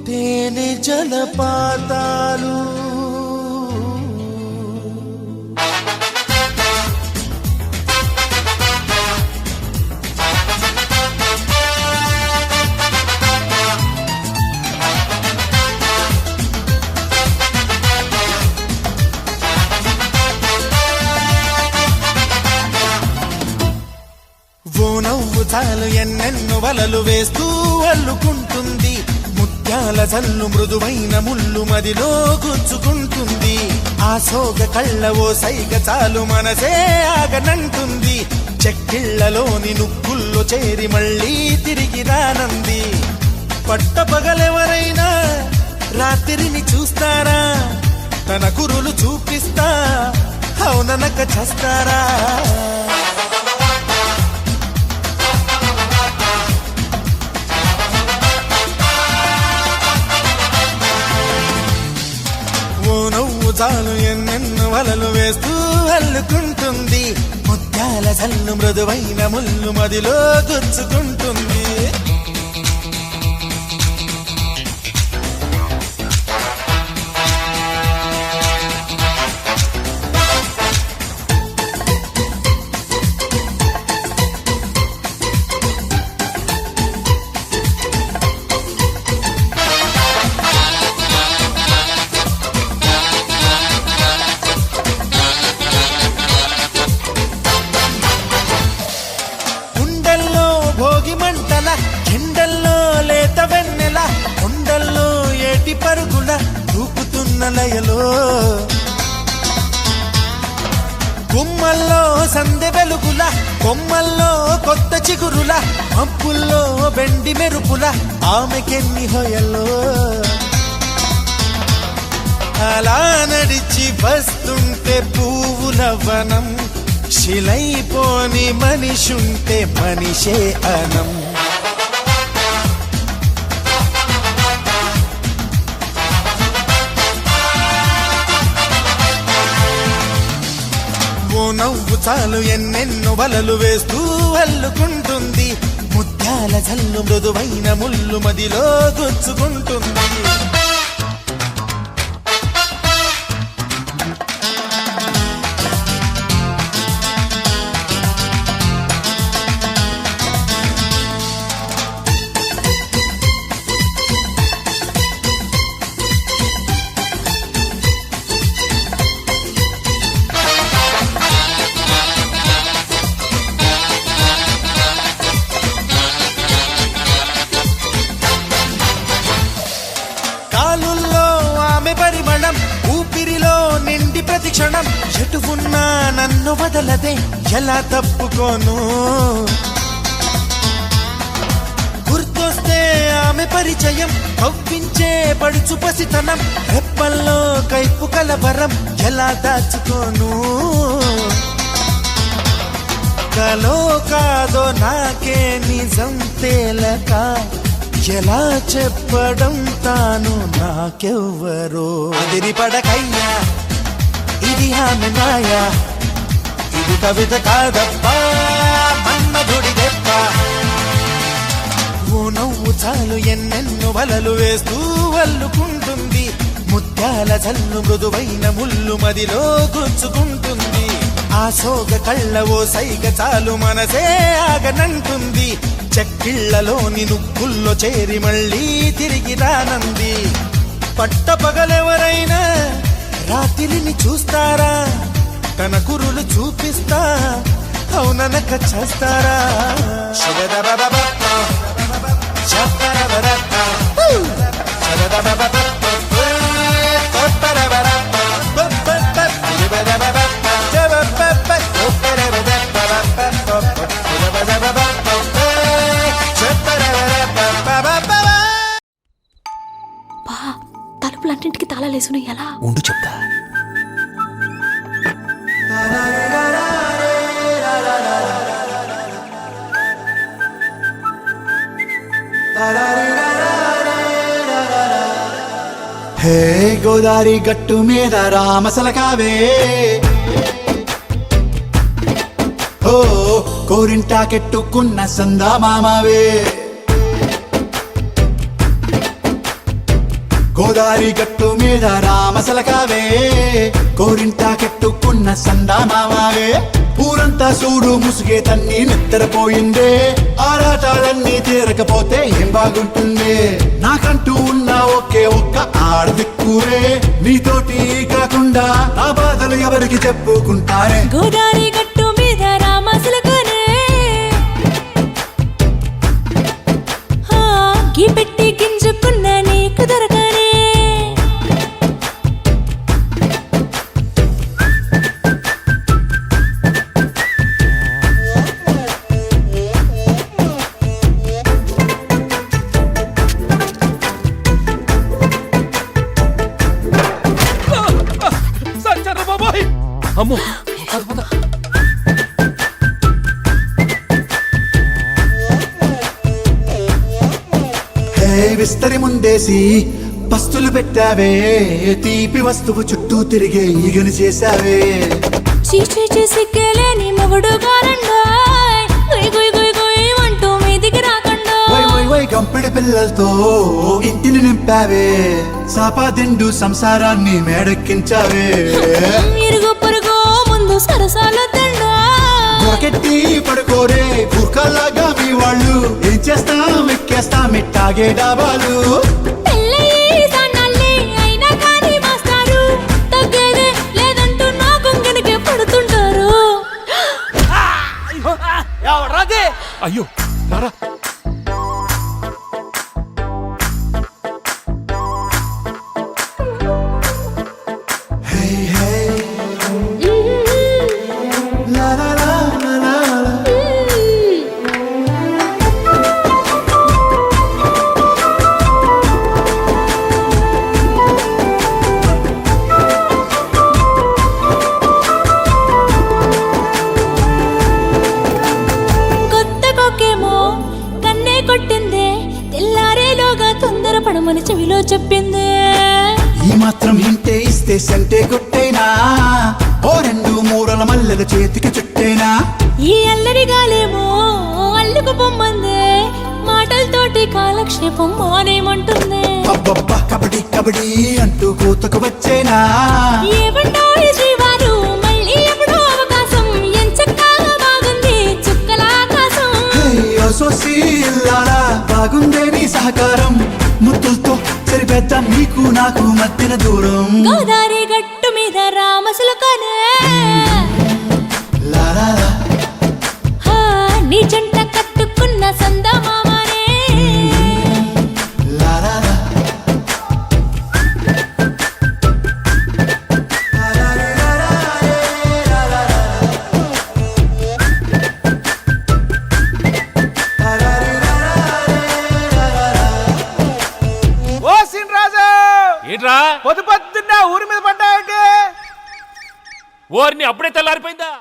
తేనె జలపాతాలు ఓ నవ్వు చాలు ఎన్నెన్ను వలలు వేస్తూ అల్లుకుంటుంది ముత్యాల జల్లు మృదువైన ముళ్ళు మదిలో గుచ్చుకుంటుంది ఆ సోగ కళ్ళ ఓ సైగ చాలు మనసే ఆగనంటుంది చెక్కిళ్లలోని నుక్కుల్లో చేరి మళ్ళీ తిరిగి రానంది పట్టపగలెవరైనా రాత్రిని చూస్తారా తన కురులు చూపిస్తా అవుననక చేస్తారా చాలు ఎన్నెన్ను వలలు వేస్తూ అల్లుకుంటుంది ముత్యాల జల్లు మృదువైన ముళ్ళు మదిలో గుచ్చుకుంటుంది ఎండల్లో లేత వెన్నెల కొండల్లో ఏటి పరుగుల దూకుతున్న లయలో గుమ్మల్లో సందె వెలుగుల కొమ్మల్లో కొత్త చిగురుల మబ్బుల్లో బెండి మెరుపుల ఆమెకెన్ని హొయల్లో అలా నడిచి వస్తుంటే పువ్వుల వనం శిలైపోని మనిషుంటే మనిషే అనం ఓ నవ్వు చాలు ఎన్నెన్ను వలలు వేస్తూ అల్లుకుంటుంది ముత్యాల జల్లు మృదువైన ముళ్ళు మదిలో గుచ్చుకుంటుంది పరిమళం ఊపిరిలో నిండి ప్రతి క్షణం ఎటు ఉన్నా నన్ను వదలదే ఎలా తప్పుకోను గుర్తొస్తే ఆమె పరిచయం కవ్వించే పడుచు పసితనం రెప్పల్లో కైపు కలవరం ఎలా దాచుకోను కలో కాదో నాకే నిజం తేలక ఎలా చెప్పడం తాను నాకెవ్వరో అదిరి పడకయ్యా ఇది ఆమె మాయా ఇది కవిత కాదప్పా మన్మధుడి దెబ్బ ఓ నవ్వు చాలు ఎన్నెన్ను వలలు వేస్తూ అల్లుకుంటుంది ముత్యాల జల్లు మృదువైన ముళ్ళు మదిలో గుచ్చుకుంటుంది ఆ సోగ కళ్ళ ఓ సైగ చాలు మనసే ఆగనంటుంది చెక్కిళ్లలోని నుక్కుల్లో చేరి మళ్ళీ తిరిగి రానంది పట్టపగలెవరైనా రాత్రిని చూస్తారా తన కురులు చూపిస్తా అవుననక చేస్తారా తలుపులన్నింటికి తాళాలేసును ఎలా ఉండు చెప్తా హే గోదారి గట్టు మీద రామసలకావే ఓ కోరింటాకెట్టుకున్న సందా మామావే గోదారి గట్టు మీద రామసలకావే కోరింటా కెట్టుకున్న సందా మామావే ఊరంతా చూడు ముసుగే తన్ని నిద్రపోయిందే ఆరాటాలన్నీ తీరకపోతే ఏం బాగుంటుంది నాకంటూ ఉన్న ఒకే ఒక్క ఆడదిక్కువే నీతోటి కాకుండా నా బాధలు ఎవరికి చెప్పుకుంటారే గోదారి గట్టు మీద రామసలకానే గీ పెట్టి గింజుకున్న నీకు దొరకనే అమ్మో హే విస్తరి ముందేసి పస్తులు పెట్టావే తీపి వస్తువు చుట్టూ తిరిగే ఈగను చేశావే చీచీ చేసి కేలేని మొగుడు గారండాయ్ గుయ్ గుయ్ గుయ్ గుయ్ అంటూ మీదికి రాకండా వై వై వై గంపెడి పిల్లలతో ఇంటిని నింపావే సాపాదిండు సంసారాన్ని మేడెక్కించావే ఇరుగు పొరుగు ముందు సరసాల తండా దొరకెట్టి పడుకోరే బుర్కల్లాగా మీ వాళ్ళు ఏం చేస్తాం ఎక్కేస్తాం ఇట్టాగే డాబాలు పెళ్ళయి సన్నాళ్ళే అయినా కానీ మాస్తారు తగ్గేదే లేదంటూ నా గొంగెనకే పడుతుంటారు అయ్యో రారా హే హే లా లా లా లా లా లా. కొత్త కొక్కేమో కన్నే కొట్టిందే తెల్లారేలోగా తొందరపడమని చెవిలో చెప్పిందే ఈ మాత్రం హింటే ఇస్తే సంటే కొట్టేనా ఓ రెండు మూరల మల్లెల చేతికి చుట్టేనా ఈ అల్లరి గాలేమో అల్లుకు పొమ్మందే మాటలతోటి కాలక్షేపం మానేమంటుంది అబ్బబ్బా కబడ్డీ కబడ్డీ అంటూ కూతకు వచ్చేనా ఏమంటాయి జీవాలు మళ్ళీ ఎప్పుడో అవకాశం ఎంచక్కా బాగుంది చుక్కల ఆకాశం హే సోసి ఇల్లారా బాగుందే నీ సహకారం ముద్దులతో సరిపెద్ద నీకు నాకు మధ్యన దూరం గోదారి గట్టు మీద రామసులకనే లా లా లా. నీ జంట కట్టుకున్న సందమామనే లా లా లా. ఓ సీన్ రాజు ఏంట్రా పొద్దున్న ఊరి మీద పడ్డాయంటే ఓర్ని అప్పుడే తెల్లారిపోయిందా